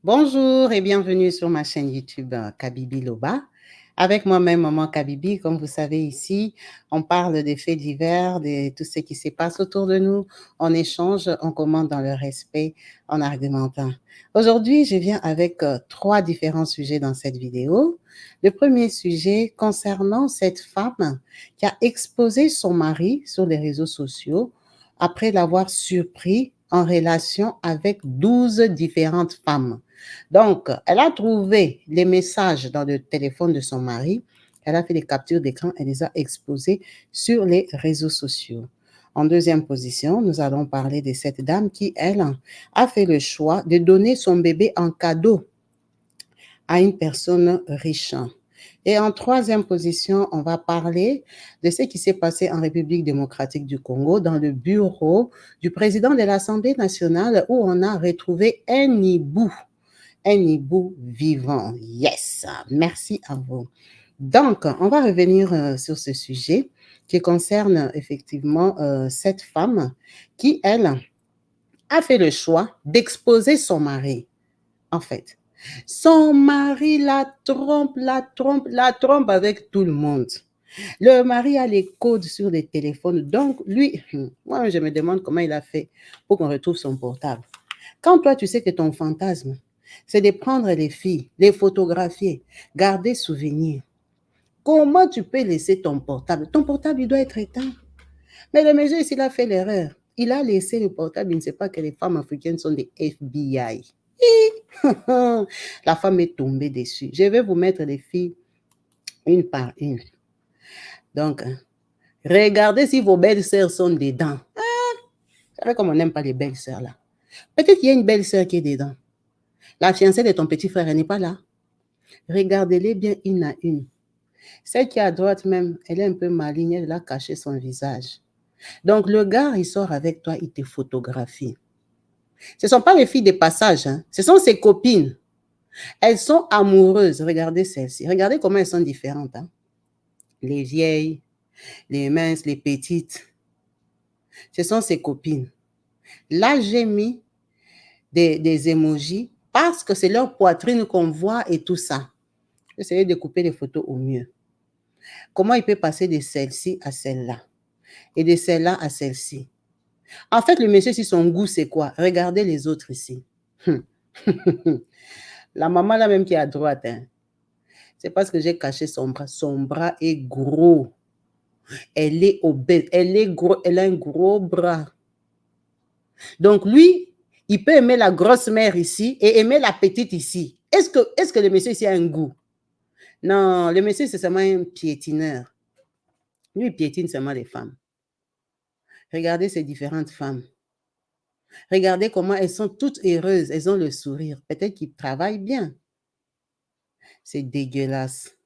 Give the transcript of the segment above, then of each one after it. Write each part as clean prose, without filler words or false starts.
Bonjour et bienvenue sur ma chaîne YouTube Kabibi Loba. Avec moi-même, Maman Kabibi, comme vous savez ici, on parle des faits divers, de tout ce qui se passe autour de nous. On échange, on commente dans le respect, en argumentant. Aujourd'hui, je viens avec trois différents sujets dans cette vidéo. Le premier sujet concernant cette femme qui a exposé son mari sur les réseaux sociaux après l'avoir surpris en relation avec 12 différentes femmes. Donc, elle a trouvé les messages dans le téléphone de son mari, elle a fait des captures d'écran et les a exposés sur les réseaux sociaux. En deuxième position, nous allons parler de cette dame qui, elle, a fait le choix de donner son bébé en cadeau à une personne riche. Et en troisième position, on va parler de ce qui s'est passé en République démocratique du Congo dans le bureau du président de l'Assemblée nationale où on a retrouvé un hibou vivant. Yes, merci à vous. Donc, on va revenir sur ce sujet qui concerne effectivement cette femme qui, elle, a fait le choix d'exposer son mari, en fait. Son mari la trompe avec tout le monde. Le mari a les codes sur les téléphones. Donc, lui, moi, je me demande comment il a fait pour qu'on retrouve son portable. Quand toi, tu sais que ton fantasme, c'est de prendre les filles, les photographier, garder souvenir. Comment tu peux laisser ton portable? Ton portable, il doit être éteint. Mais le monsieur, il a fait l'erreur. Il a laissé le portable. Il ne sait pas que les femmes africaines sont des FBI. La femme est tombée dessus. Je vais vous mettre les filles une par une. Donc, regardez si vos belles-sœurs sont dedans. Vous savez comme on n'aime pas les belles-sœurs là. Peut-être qu'il y a une belle-sœur qui est dedans. La fiancée de ton petit frère, elle n'est pas là. Regardez-les bien une à une. Celle qui est à droite même, elle est un peu maligne, elle a caché son visage. Donc le gars, il sort avec toi, il te photographie. Ce ne sont pas les filles de passage, hein. Ce sont ses copines. Elles sont amoureuses. Regardez celles-ci. Regardez comment elles sont différentes. Hein. Les vieilles, les minces, les petites. Ce sont ses copines. Là, j'ai mis des emojis parce que c'est leur poitrine qu'on voit et tout ça. J'essaie de couper les photos au mieux. Comment il peut passer de celle-ci à celle-là et de celle-là à celle-ci? En fait, le monsieur, si son goût, c'est quoi? Regardez les autres ici. La maman là même qui est à droite, hein, c'est parce que j'ai caché son bras. Son bras est gros. Elle est obèse. Elle est gros. Elle a un gros bras. Donc lui, il peut aimer la grosse mère ici et aimer la petite ici. Est-ce que le monsieur ici a un goût? Non, le monsieur, c'est seulement un piétineur. Lui, il piétine seulement les femmes. Regardez ces différentes femmes. Regardez comment elles sont toutes heureuses. Elles ont le sourire. Peut-être qu'ils travaillent bien. C'est dégueulasse.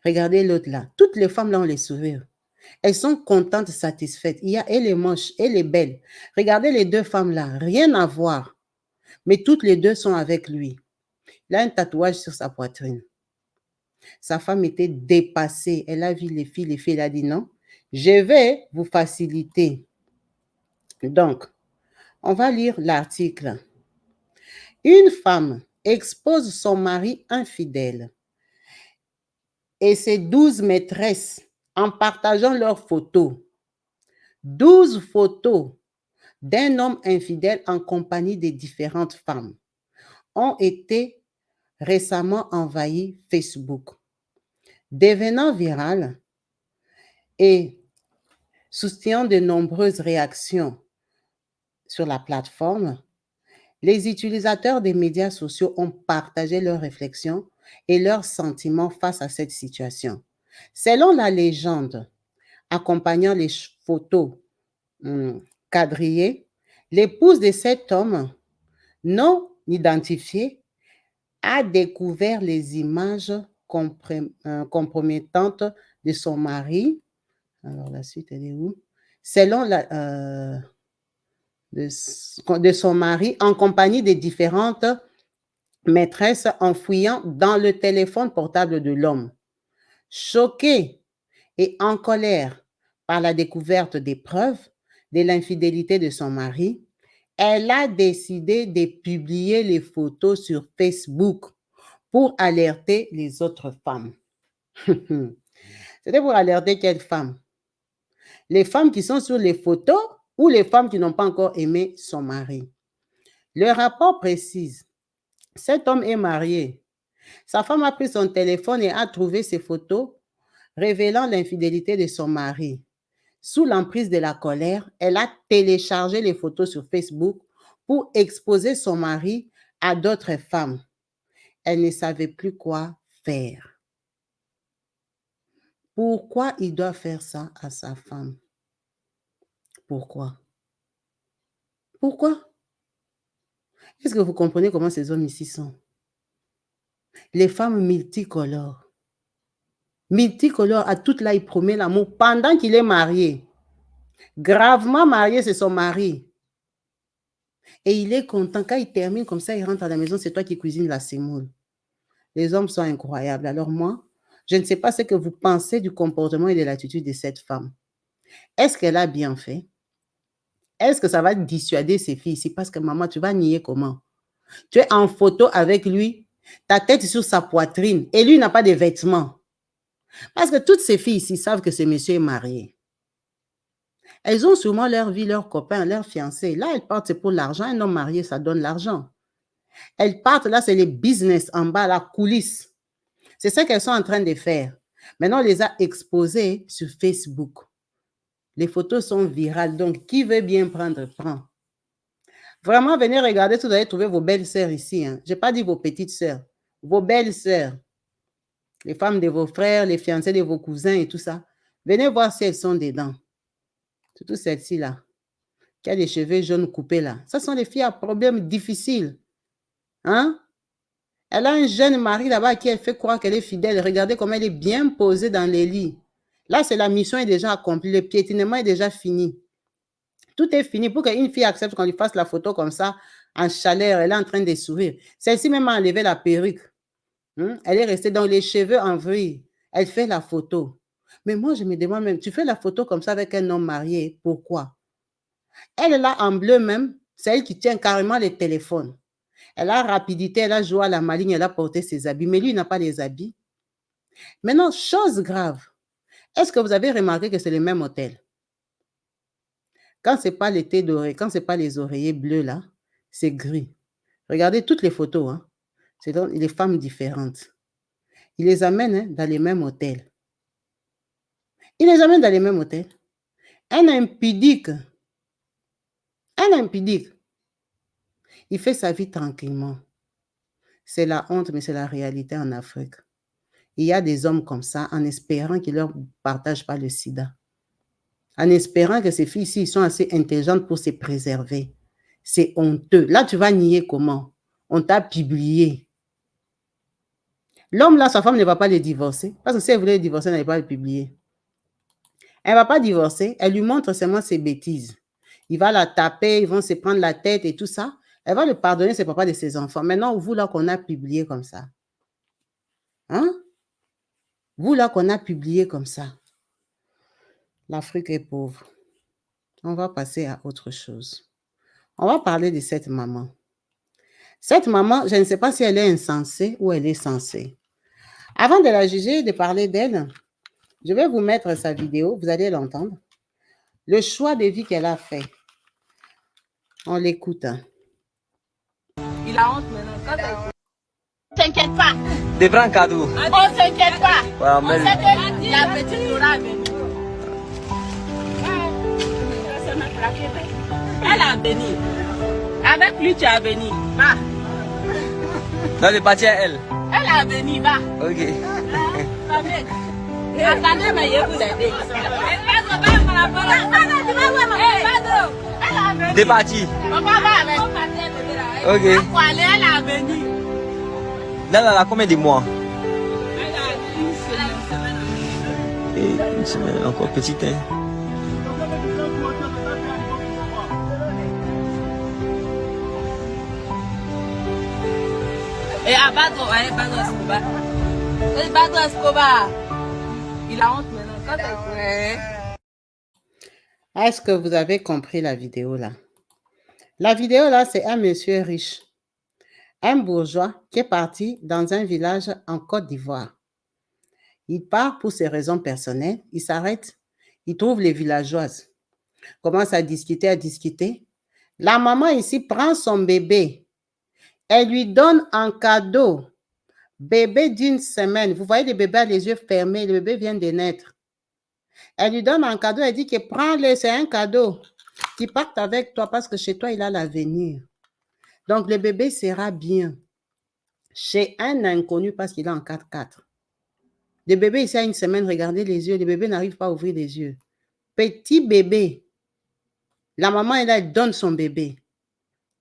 Regardez l'autre là. Toutes les femmes là ont les sourires. Elles sont contentes, satisfaites. Elle est moche, elle est belle. Regardez les deux femmes là. Rien à voir. Mais toutes les deux sont avec lui. Il a un tatouage sur sa poitrine. Sa femme était dépassée. Elle a vu les filles. Elle a dit non. Je vais vous faciliter. Donc, on va lire l'article. Une femme expose son mari infidèle et ses 12 maîtresses en partageant leurs photos. 12 photos d'un homme infidèle en compagnie des différentes femmes ont été récemment envahi Facebook. Devenant viral et suscitant de nombreuses réactions sur la plateforme, les utilisateurs des médias sociaux ont partagé leurs réflexions et leurs sentiments face à cette situation. Selon la légende accompagnant les photos quadrillées, l'épouse de cet homme non identifié a découvert les images compromettantes de son mari. Alors, la suite, elle est où? Selon de son mari, en compagnie des différentes maîtresses, en fouillant dans le téléphone portable de l'homme. Choquée et en colère par la découverte des preuves de l'infidélité de son mari, Elle a décidé de publier les photos sur Facebook pour alerter les autres femmes. C'était pour alerter quelles femmes? Les femmes qui sont sur les photos ou les femmes qui n'ont pas encore aimé son mari. Le rapport précise, cet homme est marié. Sa femme a pris son téléphone et a trouvé ces photos révélant l'infidélité de son mari. Sous l'emprise de la colère, elle a téléchargé les photos sur Facebook pour exposer son mari à d'autres femmes. Elle ne savait plus quoi faire. Pourquoi il doit faire ça à sa femme? Pourquoi? Pourquoi? Est-ce que vous comprenez comment ces hommes ici sont? Les femmes multicolores. Multicolores, à toute là, il promet l'amour pendant qu'il est marié. Gravement marié, c'est son mari. Et il est content. Quand il termine comme ça, il rentre à la maison, c'est toi qui cuisines la semoule. Les hommes sont incroyables. Alors moi, je ne sais pas ce que vous pensez du comportement et de l'attitude de cette femme. Est-ce qu'elle a bien fait? Est-ce que ça va dissuader ses filles ici? Parce que maman, tu vas nier comment? Tu es en photo avec lui, ta tête sur sa poitrine, et lui n'a pas de vêtements. Parce que toutes ces filles ici savent que ce monsieur est marié. Elles ont sûrement leur vie, leurs copains, leurs fiancés. Là, elles partent, c'est pour l'argent. Un homme marié, ça donne l'argent. Elles partent, là, c'est les business en bas, la coulisse. C'est ça qu'elles sont en train de faire. Maintenant, on les a exposées sur Facebook. Les photos sont virales, donc qui veut bien prendre, prend. Vraiment, venez regarder si vous allez trouver vos belles sœurs ici. Hein. Je n'ai pas dit vos petites sœurs, vos belles sœurs. Les femmes de vos frères, les fiancés de vos cousins et tout ça. Venez voir si elles sont dedans. Surtout celle-ci là, qui a des cheveux jaunes coupés là. Ce sont les filles à problèmes difficiles. Hein? Elle a un jeune mari là-bas à qui elle fait croire qu'elle est fidèle. Regardez comment elle est bien posée dans les lits. Là, c'est la mission est déjà accomplie. Le piétinement est déjà fini. Tout est fini pour qu'une fille accepte qu'on lui fasse la photo comme ça, en chaleur. Elle est en train de sourire. Celle-ci même a enlevé la perruque. Elle est restée dans les cheveux en vrille. Elle fait la photo. Mais moi, je me demande même, tu fais la photo comme ça avec un homme marié, pourquoi? Elle est là en bleu même, c'est elle qui tient carrément les téléphones. Elle a rapidité, elle a joué à la maligne, elle a porté ses habits, mais lui, il n'a pas les habits. Maintenant, chose grave, est-ce que vous avez remarqué que c'est le même hôtel? Quand ce n'est pas les thés dorés, quand ce n'est pas les oreillers bleus là, c'est gris. Regardez toutes les photos, hein. C'est donc les femmes différentes. Il les amène hein, dans les mêmes hôtels. Il les amène dans les mêmes hôtels. Un impudique. Un impudique. Il fait sa vie tranquillement. C'est la honte, mais c'est la réalité en Afrique. Il y a des hommes comme ça en espérant qu'ils ne leur partagent pas le sida. En espérant que ces filles-ci sont assez intelligentes pour se préserver. C'est honteux. Là, tu vas nier comment? On t'a publié. L'homme là, sa femme ne va pas le divorcer. Parce que si elle voulait le divorcer, elle n'allait pas le publier. Elle ne va pas divorcer. Elle lui montre seulement ses bêtises. Il va la taper, ils vont se prendre la tête et tout ça. Elle va le pardonner, c'est papa de ses enfants. Maintenant, vous là qu'on a publié comme ça. Hein? Vous là qu'on a publié comme ça. L'Afrique est pauvre. On va passer à autre chose. On va parler de cette maman. Cette maman, je ne sais pas si elle est insensée ou elle est censée. Avant de la juger, de parler d'elle, je vais vous mettre sa vidéo, vous allez l'entendre. Le choix de vie qu'elle a fait. On l'écoute. Il a honte maintenant. T'inquiète pas. Des vrais cadeaux. On s'inquiète pas. Ouais, On sait que la petite Laura est venue. Elle a béni. Avec lui, tu as béni. Va. Non, le parti à elle. Elle a béni, va. Ok. Attendez, mais je vous aider. Des parties. Papa va avec. Ok. Elle a béni. Là, elle a combien de mois? Elle a une semaine. Et une semaine, encore petite, hein. Et à Badro Escobar. Et Badro Escobar. Il a honte maintenant. Est-ce que vous avez compris la vidéo là? La vidéo là, c'est un monsieur riche, un bourgeois qui est parti dans un village en Côte d'Ivoire. Il part pour ses raisons personnelles, il s'arrête, il trouve les villageoises, commence à discuter. La maman ici prend son bébé, elle lui donne en cadeau, bébé d'1 semaine. Vous voyez le bébé a les yeux fermés, le bébé vient de naître. Elle lui donne un cadeau, elle dit que prends-le, c'est un cadeau. Qui parte avec toi parce que chez toi, il a l'avenir. Donc, le bébé sera bien chez un inconnu parce qu'il est en 4x4. Le bébé ici a 1 semaine, regardez les yeux, le bébé n'arrive pas à ouvrir les yeux. Petit bébé. La maman, elle donne son bébé.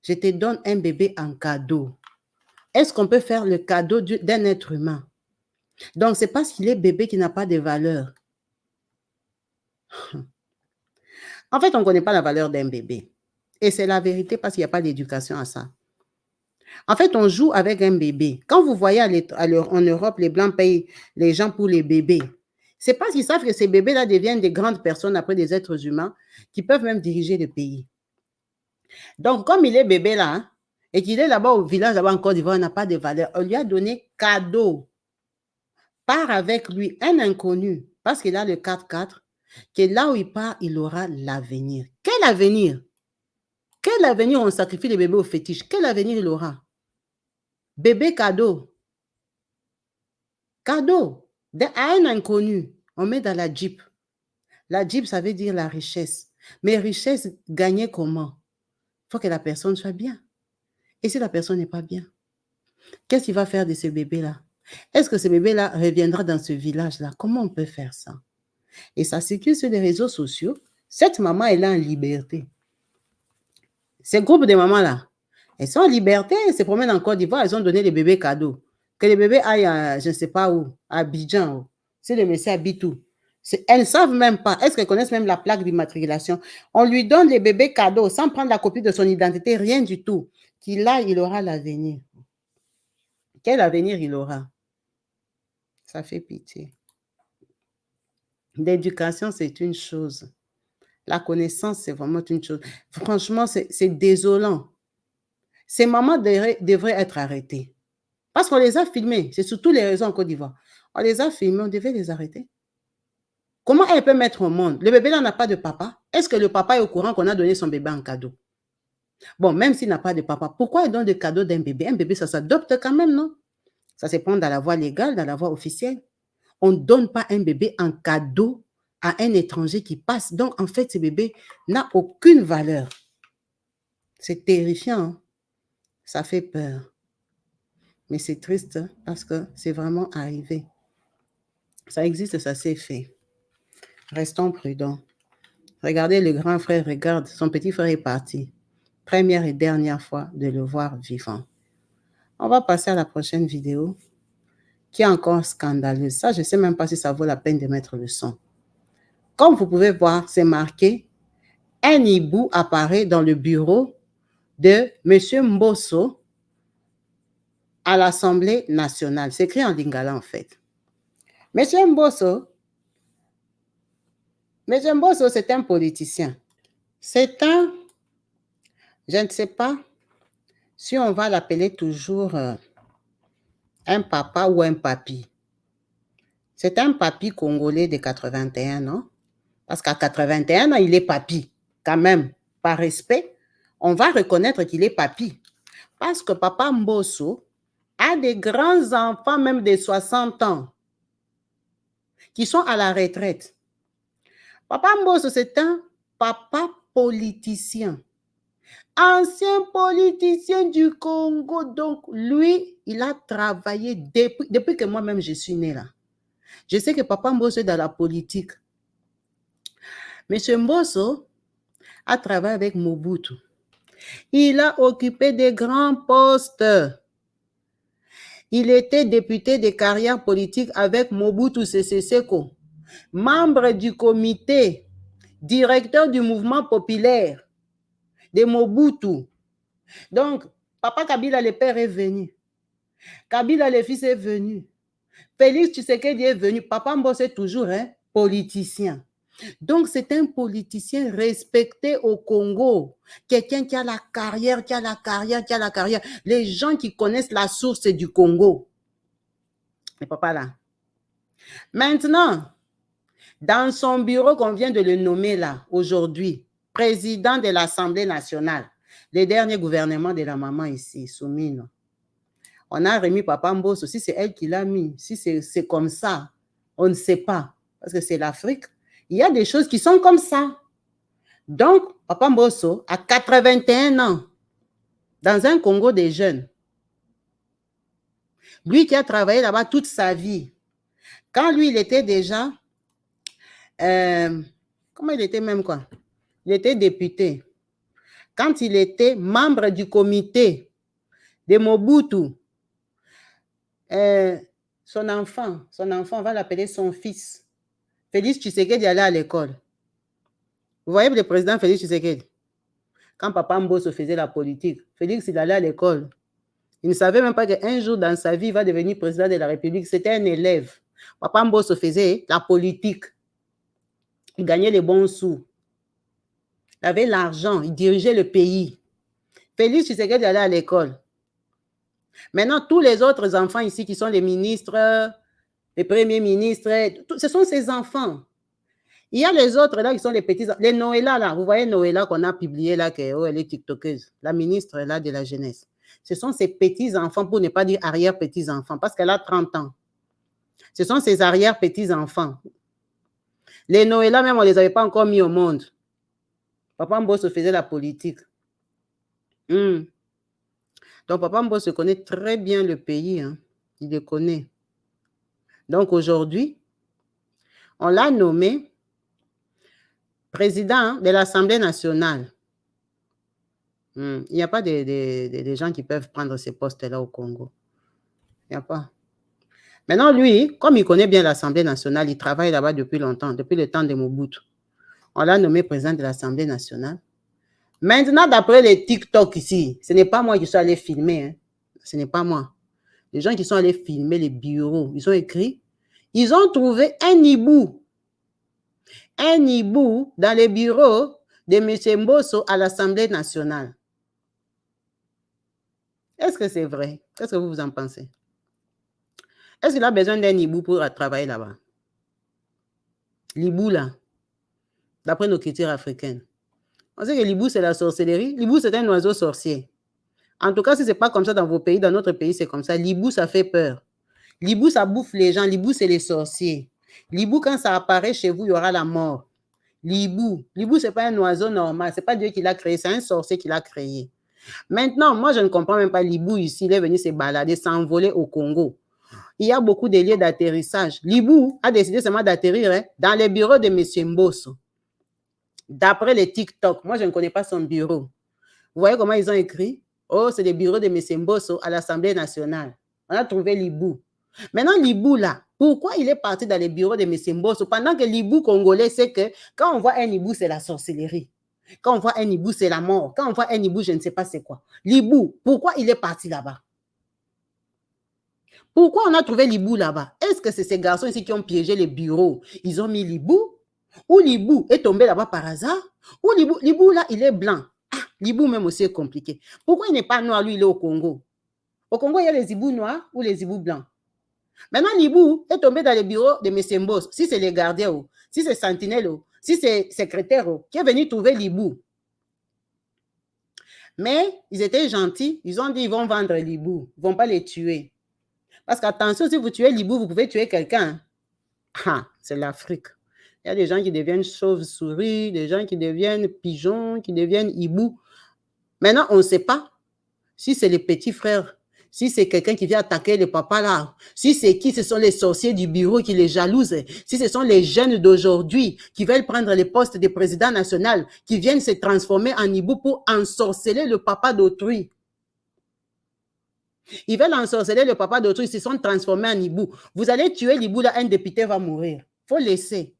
Je te donne un bébé en cadeau. Est-ce qu'on peut faire le cadeau d'un être humain? Donc, c'est parce qu'il est bébé qu'il n'a pas de valeur. En fait, on ne connaît pas la valeur d'un bébé. Et c'est la vérité parce qu'il n'y a pas d'éducation à ça. En fait, on joue avec un bébé. Quand vous voyez en Europe, les Blancs payent les gens pour les bébés. C'est parce qu'ils savent que ces bébés-là deviennent des grandes personnes, après des êtres humains, qui peuvent même diriger le pays. Donc, comme il est bébé là, hein, et qu'il est là-bas au village, là-bas en Côte d'Ivoire, il n'a pas de valeur, on lui a donné cadeau. Part avec lui, un inconnu, parce qu'il a le 4x4, que là où il part, il aura l'avenir. Quel avenir? Quel avenir on sacrifie les bébés au fétiche? Quel avenir il aura? Bébé cadeau. Cadeau. À un inconnu, on met dans la Jeep. La Jeep, ça veut dire la richesse. Mais richesse, gagner comment? Il faut que la personne soit bien. Et si la personne n'est pas bien, qu'est-ce qu'il va faire de ce bébé-là? Est-ce que ce bébé-là reviendra dans ce village-là? Comment on peut faire ça? Et ça circule sur les réseaux sociaux. Cette maman, elle est en liberté. Ces groupes de mamans-là, elles sont en liberté, elles se promènent en Côte d'Ivoire, elles ont donné les bébés cadeaux. Que les bébés aillent à, je ne sais pas où, à Abidjan, si le monsieur habite où. Elles ne savent même pas. Est-ce qu'elles connaissent même la plaque d'immatriculation? On lui donne les bébés cadeaux sans prendre la copie de son identité, rien du tout. Qu'il a, il aura l'avenir. Quel avenir il aura? Ça fait pitié. L'éducation, c'est une chose. La connaissance, c'est vraiment une chose. Franchement, c'est désolant. Ces mamans devraient être arrêtées. Parce qu'on les a filmées. C'est sur toutes les raisons en Côte d'Ivoire. On les a filmées, on devait les arrêter. Comment elle peut mettre au monde? Le bébé là n'a pas de papa. Est-ce que le papa est au courant qu'on a donné son bébé en cadeau? Bon, même s'il n'a pas de papa, pourquoi il donne des cadeaux d'un bébé? Un bébé, ça s'adopte quand même, non? Ça se prend dans la voie légale, dans la voie officielle. On ne donne pas un bébé en cadeau à un étranger qui passe. Donc, en fait, ce bébé n'a aucune valeur. C'est terrifiant. Hein? Ça fait peur. Mais c'est triste parce que c'est vraiment arrivé. Ça existe, ça s'est fait. Restons prudents. Regardez le grand frère, regarde, son petit frère est parti. Première et dernière fois de le voir vivant. On va passer à la prochaine vidéo qui est encore scandaleuse. Ça, je ne sais même pas si ça vaut la peine de mettre le son. Comme vous pouvez voir, c'est marqué « Un hibou apparaît dans le bureau de M. Mbosso à l'Assemblée nationale. » C'est écrit en lingala en fait. M. Mbosso, c'est un politicien. C'est un, je ne sais pas si on va l'appeler toujours un papa ou un papi. C'est un papi congolais de 81 ans. Parce qu'à 81 ans, il est papi. Quand même, par respect, on va reconnaître qu'il est papi. Parce que papa Mbosso a des grands-enfants, même de 60 ans, qui sont à la retraite. Papa Mbosso, c'est un papa politicien. Ancien politicien du Congo. Donc, lui, il a travaillé depuis que moi-même je suis né là. Je sais que papa Mbosso est dans la politique. Monsieur Mbosso a travaillé avec Mobutu. Il a occupé des grands postes. Il était député de carrière politique avec Mobutu Sese Seko, membre du comité, directeur du mouvement populaire de Mobutu. Donc, papa Kabila, le père, est venu. Kabila, le fils, est venu. Félix Tshisekedi est venu. Papa Mbosso est toujours un politicien. Donc, c'est un politicien respecté au Congo. Quelqu'un qui a la carrière, qui a la carrière, qui a la carrière. Les gens qui connaissent la source du Congo. Mais papa là. Maintenant, dans son bureau qu'on vient de le nommer là, aujourd'hui, président de l'Assemblée nationale, les derniers gouvernements de la maman ici, Soumine, on a remis Papa Mbosso. Si c'est elle qui l'a mis, si c'est comme ça, on ne sait pas. Parce que c'est l'Afrique. Il y a des choses qui sont comme ça. Donc, Papa Mbosso a 81 ans, dans un Congo des jeunes. Lui qui a travaillé là-bas toute sa vie. Quand lui, il était déjà... comment il était même quoi? Il était député. Quand il était membre du comité de Mobutu, son enfant, on va l'appeler son fils. Félix Tshisekedi allait à l'école. Vous voyez le président Félix Tshisekedi? Quand Papa Mbosso faisait la politique, Félix, il allait à l'école. Il ne savait même pas qu'un jour dans sa vie, il va devenir président de la République. C'était un élève. Papa Mbosso faisait la politique. Il gagnait les bons sous. Il avait l'argent. Il dirigeait le pays. Félix Tshisekedi allait à l'école. Maintenant, tous les autres enfants ici qui sont les ministres, les premiers ministres, ce sont ces enfants. Il y a les autres là qui sont les petits, les Noëlla là. Vous voyez Noëlla qu'on a publié là, elle est tiktokeuse, la ministre là de la jeunesse. Ce sont ces petits-enfants, pour ne pas dire arrière-petits-enfants, parce qu'elle a 30 ans. Ce sont ces arrière-petits-enfants. Les Noëlla, même, on ne les avait pas encore mis au monde. Papa Mbosso faisait la politique. Donc, Papa Mbosso connaît très bien le pays. Hein. Il le connaît. Donc, aujourd'hui, on l'a nommé président de l'Assemblée nationale. Il n'y a pas des gens qui peuvent prendre ces postes-là au Congo. Il n'y a pas. Maintenant, lui, comme il connaît bien l'Assemblée nationale, il travaille là-bas depuis longtemps, depuis le temps de Mobutu. On l'a nommé président de l'Assemblée nationale. Maintenant, d'après les TikTok ici, ce n'est pas moi qui suis allé filmer. Hein. Ce n'est pas moi. Les gens qui sont allés filmer les bureaux, ils ont écrit, ils ont trouvé un hibou. Un hibou dans les bureaux de M. Mbosso à l'Assemblée nationale. Est-ce que c'est vrai? Qu'est-ce que vous en pensez? Est-ce qu'il a besoin d'un hibou pour travailler là-bas? L'hibou, là, d'après nos cultures africaines. On sait que l'hibou, c'est la sorcellerie. L'hibou, c'est un oiseau sorcier. En tout cas, si ce n'est pas comme ça dans vos pays, dans notre pays, c'est comme ça. L'hibou, ça fait peur. L'hibou, ça bouffe les gens. L'hibou, c'est les sorciers. L'hibou, quand ça apparaît chez vous, il y aura la mort. L'hibou, ce n'est pas un oiseau normal. Ce n'est pas Dieu qui l'a créé, c'est un sorcier qui l'a créé. Maintenant, moi, je ne comprends même pas l'hibou ici. Il est venu se balader, s'envoler au Congo. Il y a beaucoup de lieux d'atterrissage. L'hibou a décidé seulement d'atterrir dans les bureaux de M. Mbosso. D'après les TikTok, moi, je ne connais pas son bureau. Vous voyez comment ils ont écrit? Oh, c'est les bureaux de M. Mbosso à l'Assemblée nationale. On a trouvé l'hibou. Maintenant, l'hibou, là, pourquoi il est parti dans les bureaux de M. Mbosso pendant que l'hibou congolais sait que quand on voit un hibou, c'est la sorcellerie. Quand on voit un hibou, c'est la mort. Quand on voit un hibou, je ne sais pas c'est quoi. L'hibou, pourquoi il est parti là-bas? Pourquoi on a trouvé l'hibou là-bas? Est-ce que c'est ces garçons ici qui ont piégé les bureaux? Ils ont mis l'hibou? Ou l'hibou est tombé là-bas par hasard? Ou l'hibou là, il est blanc? Ah, l'hibou même aussi est compliqué. Pourquoi il n'est pas noir, lui, il est au Congo? Au Congo, il y a les hibous noirs ou les hibous blancs. Maintenant, l'hibou est tombé dans les bureaux de M. Mbosso. Si c'est les gardiens, si c'est sentinelle, si c'est secrétaire, qui est venu trouver l'hibou. Mais ils étaient gentils. Ils ont dit qu'ils vont vendre l'hibou. Ils ne vont pas les tuer. Parce qu'attention, si vous tuez l'hibou, vous pouvez tuer quelqu'un. Ah, c'est l'Afrique. Il y a des gens qui deviennent chauves-souris, des gens qui deviennent pigeons, qui deviennent hibous. Maintenant, on ne sait pas si c'est les petits frères, si c'est quelqu'un qui vient attaquer le papa là, si c'est qui, ce sont les sorciers du bureau qui les jalousent, si ce sont les jeunes d'aujourd'hui qui veulent prendre les postes de président national, qui viennent se transformer en hibou pour ensorceler le papa d'autrui. Ils veulent ensorceler le papa d'autrui, ils se sont transformés en hibou. Vous allez tuer l'hibou là, un député va mourir. Il faut laisser.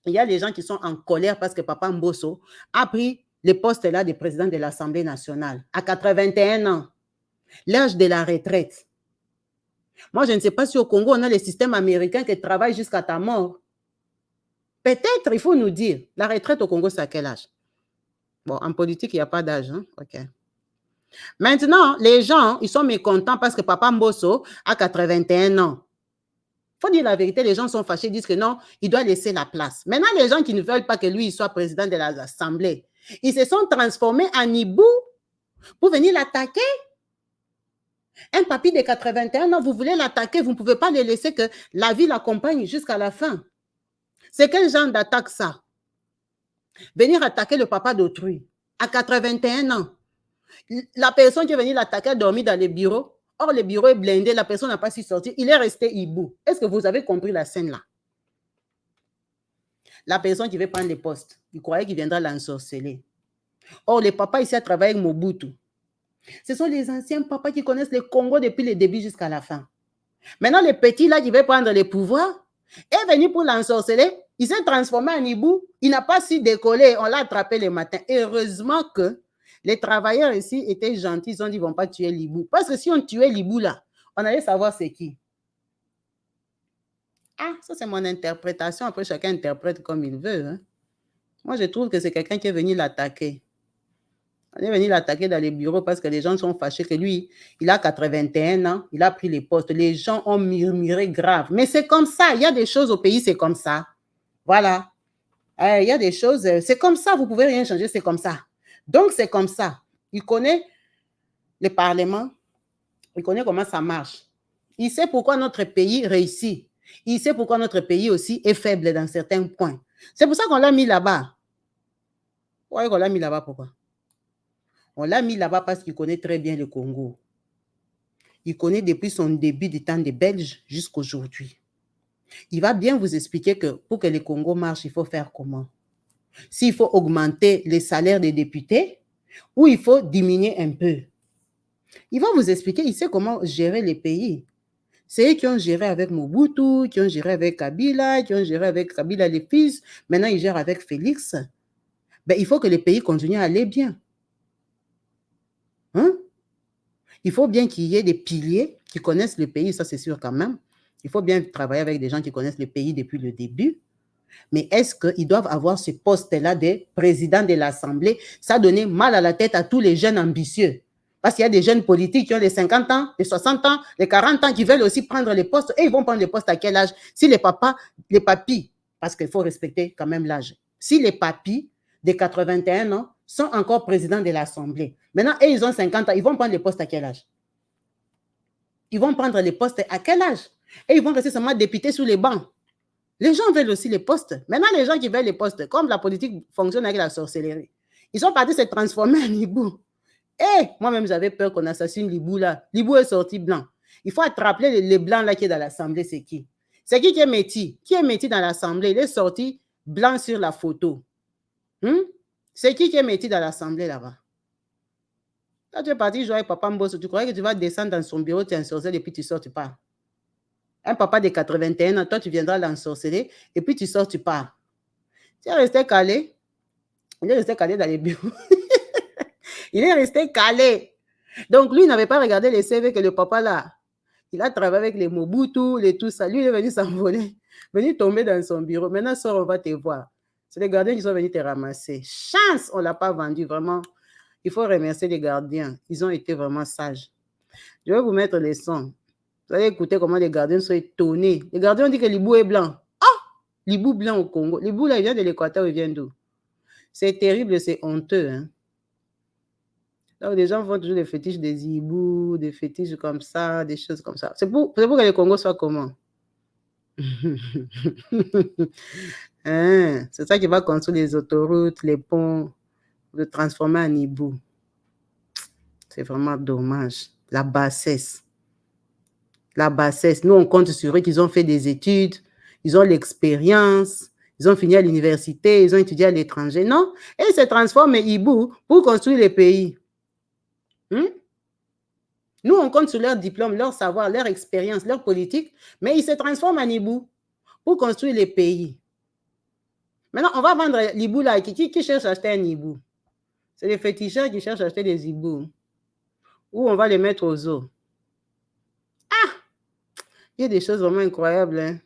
Il y a des gens qui sont en colère parce que Papa Mbosso a pris le poste là de président de l'Assemblée nationale à 81 ans, l'âge de la retraite. Moi, je ne sais pas si au Congo, on a le système américain qui travaille jusqu'à ta mort. Peut-être, il faut nous dire, la retraite au Congo, c'est à quel âge? Bon, en politique, il n'y a pas d'âge. Hein? OK. Maintenant, les gens, ils sont mécontents parce que Papa Mbosso a 81 ans. Il faut dire la vérité, les gens sont fâchés, disent que non, il doit laisser la place. Maintenant, les gens qui ne veulent pas que lui il soit président de l'Assemblée, ils se sont transformés en hibou pour venir l'attaquer. Un papy de 81 ans, vous voulez l'attaquer, vous ne pouvez pas le laisser que la vie l'accompagne jusqu'à la fin. C'est quel genre d'attaque ça? Venir attaquer le papa d'autrui à 81 ans. La personne qui est venue l'attaquer a dormi dans le bureau. Or, le bureau est blindé, la personne n'a pas su sortir. Il est resté hibou. Est-ce que vous avez compris la scène là? La personne qui veut prendre le poste, il croyait qu'il viendra l'ensorceler. Or, le papa ici a travaillé avec Mobutu. Ce sont les anciens papas qui connaissent le Congo depuis le début jusqu'à la fin. Maintenant, le petit là qui veut prendre le pouvoir est venu pour l'ensorceler. Il s'est transformé en hibou. Il n'a pas su décoller. On l'a attrapé le matin. Heureusement que les travailleurs ici étaient gentils. Ils ont dit qu'ils ne vont pas tuer l'hibou. Parce que si on tuait l'hibou là, on allait savoir c'est qui. Ah, ça c'est mon interprétation. Après, chacun interprète comme il veut. Hein. Moi, je trouve que c'est quelqu'un qui est venu l'attaquer. On est venu l'attaquer dans les bureaux parce que les gens sont fâchés que lui, il a 81 ans, il a pris les postes. Les gens ont murmuré grave. Mais c'est comme ça. Il y a des choses au pays, c'est comme ça. Voilà. Il y a des choses, c'est comme ça. Vous ne pouvez rien changer, c'est comme ça. Donc, c'est comme ça. Il connaît le Parlement. Il connaît comment ça marche. Il sait pourquoi notre pays réussit. Il sait pourquoi notre pays aussi est faible dans certains points. C'est pour ça qu'on l'a mis là-bas. Ouais, on l'a mis là-bas, pourquoi? On l'a mis là-bas parce qu'il connaît très bien le Congo. Il connaît depuis son début du temps des Belges jusqu'à aujourd'hui. Il va bien vous expliquer que pour que le Congo marche, il faut faire comment? S'il faut augmenter les salaires des députés ou il faut diminuer un peu. Il va vous expliquer, il sait comment gérer les pays. C'est eux qui ont géré avec Mobutu, qui ont géré avec Kabila, qui ont géré avec Kabila les fils. Maintenant, ils gèrent avec Félix. Ben, il faut que les pays continuent à aller bien. Hein? Il faut bien qu'il y ait des piliers qui connaissent le pays, ça c'est sûr quand même. Il faut bien travailler avec des gens qui connaissent le pays depuis le début. Mais est-ce qu'ils doivent avoir ce poste-là de président de l'Assemblée? Ça donnait mal à la tête à tous les jeunes ambitieux. Parce qu'il y a des jeunes politiques qui ont les 50 ans, les 60 ans, les 40 ans qui veulent aussi prendre les postes. Et ils vont prendre les postes à quel âge? Si les papas, les papis, parce qu'il faut respecter quand même l'âge. Si les papis de 81 ans sont encore présidents de l'Assemblée, maintenant, et ils ont 50 ans, ils vont prendre les postes à quel âge? Ils vont prendre les postes à quel âge? Et ils vont rester seulement députés sous les bancs. Les gens veulent aussi les postes. Maintenant, les gens qui veulent les postes, comme la politique fonctionne avec la sorcellerie, ils sont partis se transformer en hibou. Et moi-même, j'avais peur qu'on assassine l'hibou là. L'hibou est sorti blanc. Il faut attraper les blancs là qui est dans l'Assemblée, c'est qui? C'est qui est Métis? Qui est Métis dans l'Assemblée? Il est sorti blanc sur la photo. C'est qui est Métis dans l'Assemblée là-bas? Quand tu es parti jouer avec Papa Mbosso, tu croyais que tu vas descendre dans son bureau, tu es ensorcelé et puis tu sors, tu pars. Un papa de 81 ans, toi, tu viendras l'ensorceler et puis tu sors, tu pars. Tu es resté calé. Il est resté calé dans les bureaux. Il est resté calé. Donc, lui, il n'avait pas regardé les CV que le papa là. Il a travaillé avec les Mobutu, les tout ça. Lui, il est venu s'envoler, venu tomber dans son bureau. Maintenant, sors, on va te voir. C'est les gardiens qui sont venus te ramasser. Chance, on ne l'a pas vendu, vraiment. Il faut remercier les gardiens. Ils ont été vraiment sages. Je vais vous mettre les sons. Vous allez écouter comment les gardiens sont étonnés. Les gardiens ont dit que l'hibou est blanc. Ah! L'hibou blanc au Congo. L'hibou là, il vient de l'Équateur, il vient d'où? C'est terrible, c'est honteux. Hein? Donc, les gens font toujours des fétiches des hiboux, des fétiches comme ça, des choses comme ça. C'est pour que le Congo soit comment? Hein? C'est ça qui va construire les autoroutes, les ponts, le transformer en hibou. C'est vraiment dommage. La bassesse. La bassesse. Nous, on compte sur eux qu'ils ont fait des études, ils ont l'expérience, ils ont fini à l'université, ils ont étudié à l'étranger. Non, et ils se transforment en hibou pour construire les pays. Nous, on compte sur leur diplôme, leur savoir, leur expérience, leur politique, mais ils se transforment en hibou pour construire les pays. Maintenant, on va vendre l'hibou là. Qui cherche à acheter un hibou? C'est les féticheurs qui cherchent à acheter des hiboux. Ou on va les mettre aux eaux. Ah! Il y a des choses vraiment incroyables. Hein?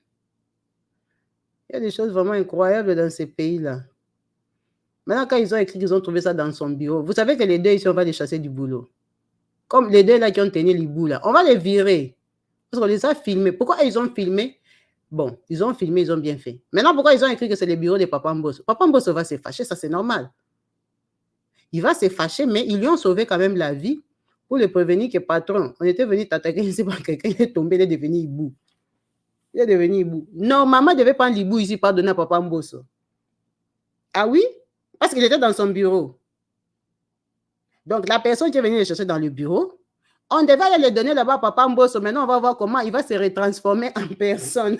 Il Il y a des choses vraiment incroyables dans ces pays-là. Maintenant, quand ils ont écrit qu'ils ont trouvé ça dans son bureau, vous savez que les deux ici, on va les chasser du boulot. Comme les deux là qui ont tenu l'hibou là, on va les virer. Parce qu'on les a filmés. Pourquoi ils ont filmé? Bon, ils ont filmé, ils ont bien fait. Maintenant, pourquoi ils ont écrit que c'est le bureau de Papa Mbosso? Papa Mbosso va se fâcher, ça c'est normal. Il va se fâcher, mais ils lui ont sauvé quand même la vie pour le prévenir que patron, on était venu t'attaquer, je ne sais pas, quelqu'un est tombé, il est devenu hibou. Il est devenu hibou. Normalement, il devait prendre l'hibou ici, pas donner à Papa Mbosso. Ah oui? Parce qu'il était dans son bureau. Donc, la personne qui est venue le chercher dans le bureau, on devait aller le donner là-bas à Papa Mbosso. Maintenant, on va voir comment il va se retransformer en personne.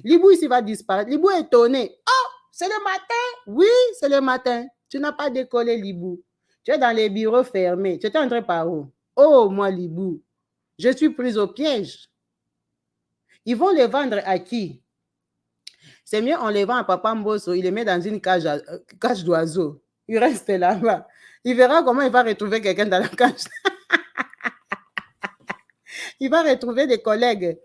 L'hibou ici va disparaître. L'hibou est étonné. Oh, c'est le matin? Oui, c'est le matin. Tu n'as pas décollé, l'hibou. Tu es dans les bureaux fermés. Tu étais entré par où? Oh, moi, l'hibou. Je suis prise au piège. Ils vont les vendre à qui? C'est mieux, on les vend à Papa Mbosso, il les met dans une cage d'oiseaux. Il reste là-bas. Il verra comment il va retrouver quelqu'un dans la cage. Il va retrouver des collègues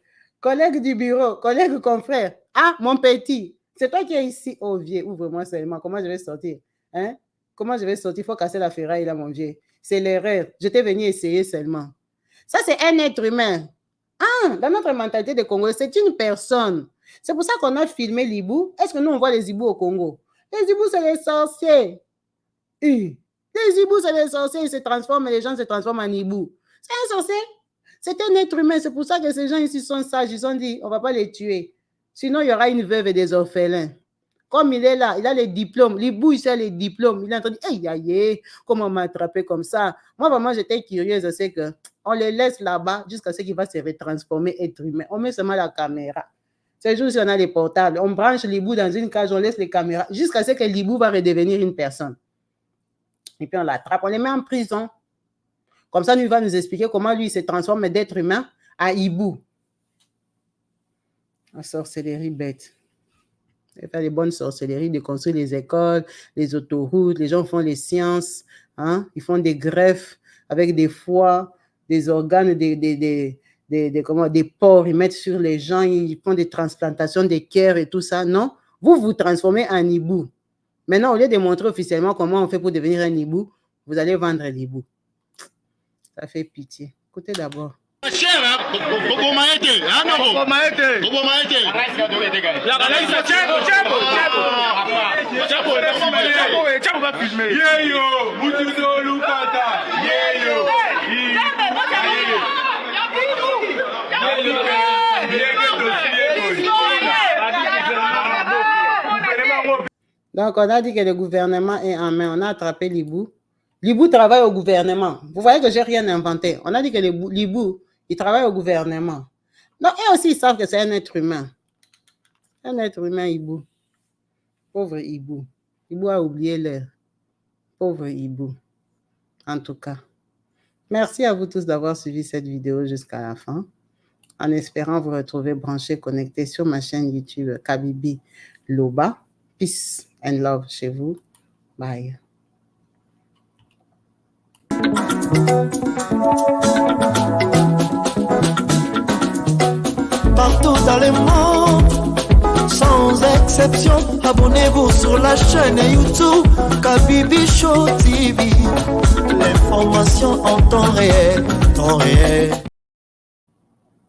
du bureau, collègues confrères. Ah, mon petit, c'est toi qui es ici. Oh, vieux, ouvre-moi seulement. Comment je vais sortir? Hein? Comment je vais sortir? Il faut casser la ferraille là, mon vieux. C'est l'erreur. Je t'ai venu essayer seulement. Ça, c'est un être humain. Ah, dans notre mentalité de Congo, c'est une personne. C'est pour ça qu'on a filmé l'hibou. Est-ce que nous, on voit les hiboux au Congo? Les hiboux, c'est les sorciers. Les hiboux, c'est les sorciers. Ils se transforment, les gens se transforment en hiboux. C'est un sorcier. C'est un être humain. C'est pour ça que ces gens ici sont sages. Ils ont dit, on ne va pas les tuer. Sinon, il y aura une veuve et des orphelins. Comme il est là, il a les diplômes. L'hibou, il a les diplômes. Il a entendu, aïe, comment m'attraper comme ça? Moi, vraiment, j'étais curieuse. C'est qu'on les laisse là-bas jusqu'à ce qu'il va se retransformer être humain. On met seulement la caméra. C'est juste si on a les portables. On branche l'hibou dans une cage, on laisse les caméras jusqu'à ce que l'hibou va redevenir une personne. Et puis on l'attrape, on les met en prison. Comme ça, lui va nous expliquer comment lui se transforme d'être humain à hibou. La sorcellerie bête. Il fait des bonnes sorcelleries, de construire les écoles, les autoroutes, les gens font les sciences, hein? Ils font des greffes avec des foies, des organes, des porcs, ils mettent sur les gens, ils font des transplantations des cœurs et tout ça. Non, vous vous transformez en hibou. Maintenant, au lieu de montrer officiellement comment on fait pour devenir un hibou, vous allez vendre l'hibou. Ça fait pitié. Écoutez d'abord. Donc, on a dit que le gouvernement est en main. On a attrapé l'hibou. L'hibou travaille au gouvernement. Vous voyez que je n'ai rien inventé. On a dit que l'hibou, il travaille au gouvernement. Donc, eux aussi, ils savent que c'est un être humain. Un être humain, hibou. Pauvre hibou. Hibou a oublié l'heure. Pauvre hibou. En tout cas. Merci à vous tous d'avoir suivi cette vidéo jusqu'à la fin. En espérant vous retrouver branchés, connectés sur ma chaîne YouTube Kabibi Loba. Peace and love chez vous. Bye. Partout dans le monde, sans exception, abonnez-vous sur la chaîne YouTube Kabibi Show TV. L'information en temps réel, temps réel.